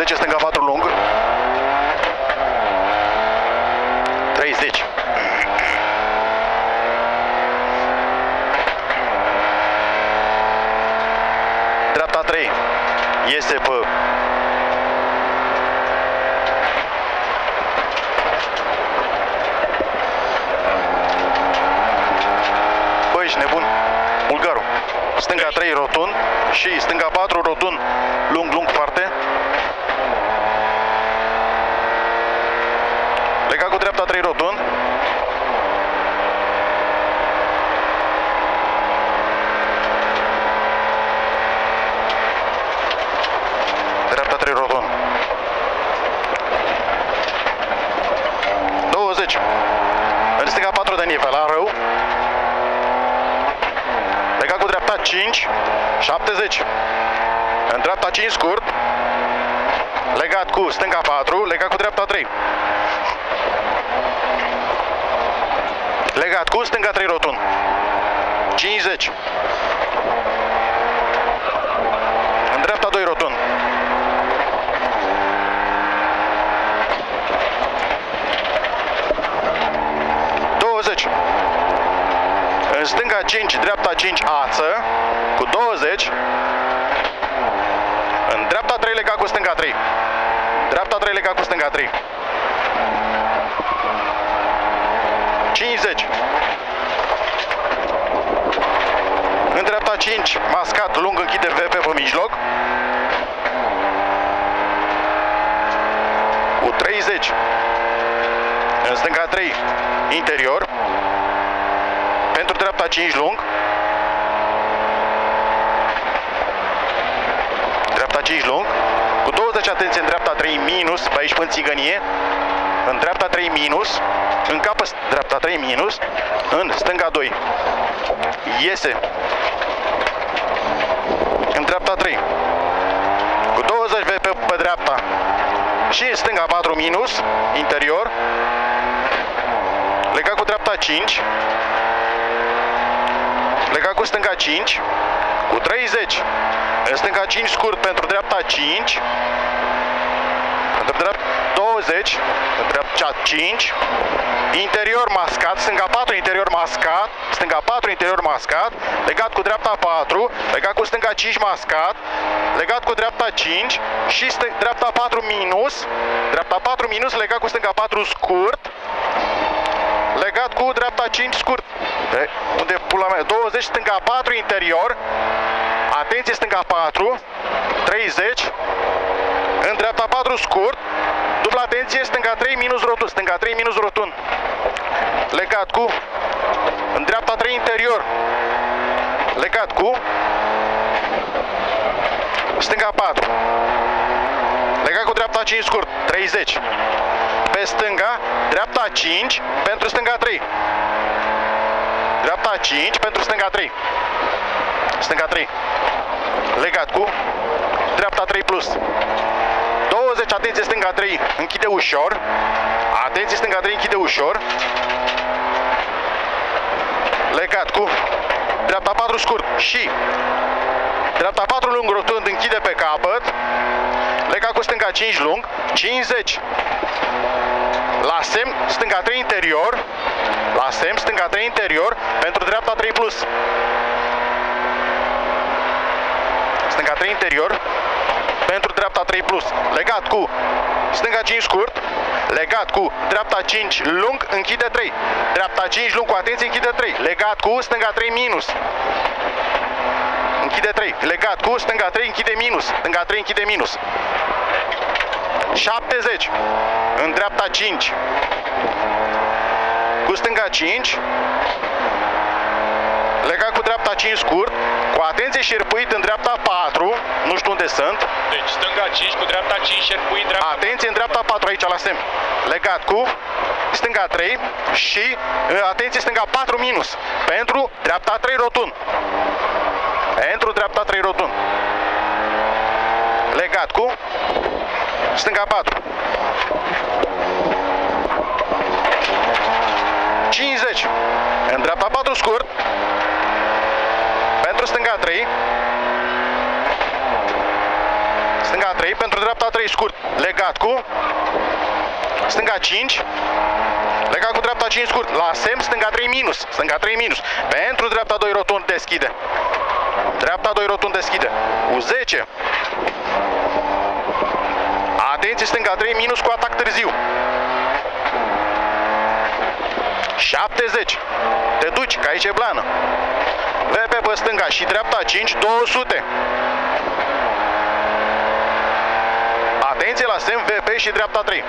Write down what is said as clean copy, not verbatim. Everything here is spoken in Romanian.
10, stânga 4 lung. 30. Dreapta 3. Iese pe băi, ești nebun. Bulgarul. Stânga 3 rotund și stânga 4 rotund. Lung, lung foarte. Legat cu dreapta 3 rotund. Dreapta 3 rotund. 20. În stânga 4 de nivel, la rău. Legat cu dreapta 5. 70. În dreapta 5 scurt. Legat cu stânga 4. Legat cu dreapta 3. Legat cu stânga 3 rotund. 50. În dreapta 2 rotund. În stânga 5, dreapta 5 ață cu 20. În dreapta 3 legat cu stânga 3. Dreapta 3 legat cu stânga 3. 50. În dreapta 5, mascat lung, închide VP pe mijloc. Cu 30. În stânga 3, interior. Pentru dreapta 5 lung. Dreapta 5 lung. Cu 20, atenție, în dreapta 3 minus, pe aici până țigănie. În dreapta 3 minus. În capă dreapta 3 minus. În stânga 2. Iese. În dreapta 3. Cu 20 VP pe dreapta. Și în stânga 4 minus. Interior. Legat cu dreapta 5. Legat cu stânga 5. Cu 30. În stânga 5 scurt pentru dreapta 5. Pentru dreapta 20. În dreapta 5. Interior mascat. Stânga 4 interior mascat. Stânga 4 interior mascat. Legat cu dreapta 4. Legat cu stânga 5 mascat. Legat cu dreapta 5. Și dreapta 4 minus. Dreapta 4 minus. Legat cu stânga 4 scurt. Legat cu dreapta 5 scurt. Unde pula mea? 20, stânga 4 interior. Atenție, stânga 4. 30. În dreapta 4 scurt. Dubla atenție, stânga 3 minus rotund. Stânga 3 minus rotund. Legat cu în dreapta 3 interior. Legat cu stânga 4. Legat cu dreapta 5 scurt. 30. Pe stânga, dreapta 5 pentru stânga 3. Dreapta 5 pentru stânga 3. Stânga 3. Legat cu dreapta 3 plus. 20, atenție, stânga 3 închide ușor. Atenție, stânga 3 închide ușor. Legat cu dreapta 4 scurt și dreapta 4 lung rotund închide pe capăt. Legat cu stânga 5 lung. 50. La semn, stânga 3 interior. La semn, stânga 3 interior pentru dreapta 3 plus. Stânga 3 interior pentru dreapta 3 plus. Legat cu stânga 5 scurt. Legat cu dreapta 5 lung, închide 3. Dreapta 5 lung, cu atenție, închide 3. Legat cu stânga 3 minus. Închide 3. Legat cu stânga 3, închide minus. Stânga 3 închide minus. 70. În dreapta 5. Cu stânga 5. Legat cu dreapta 5 scurt. Cu atenție, șerpuit în dreapta 4. Nu știu unde sunt. Deci stânga 5 cu dreapta 5, șerpuit dreapta. Atenție, în dreapta 4 aici la semn. Legat cu stânga 3 și atenție, stânga 4 minus. Pentru dreapta 3 rotund. Pentru dreapta 3 rotund. Legat cu stânga 4. 50. În dreapta 4 scurt. Pentru stânga 3. Stânga 3 pentru dreapta 3 3 scurt, legat cu stânga 5, legat cu dreapta 5 scurt, la semn stânga 3 minus, stânga 3 minus, pentru dreapta 2 rotund deschide, dreapta 2 rotund deschide, U10, atenție stânga 3 minus cu atac târziu, 70, te duci, că aici e blană, VP pe stânga și dreapta 5, 200, atenție la semn VP și dreapta 3.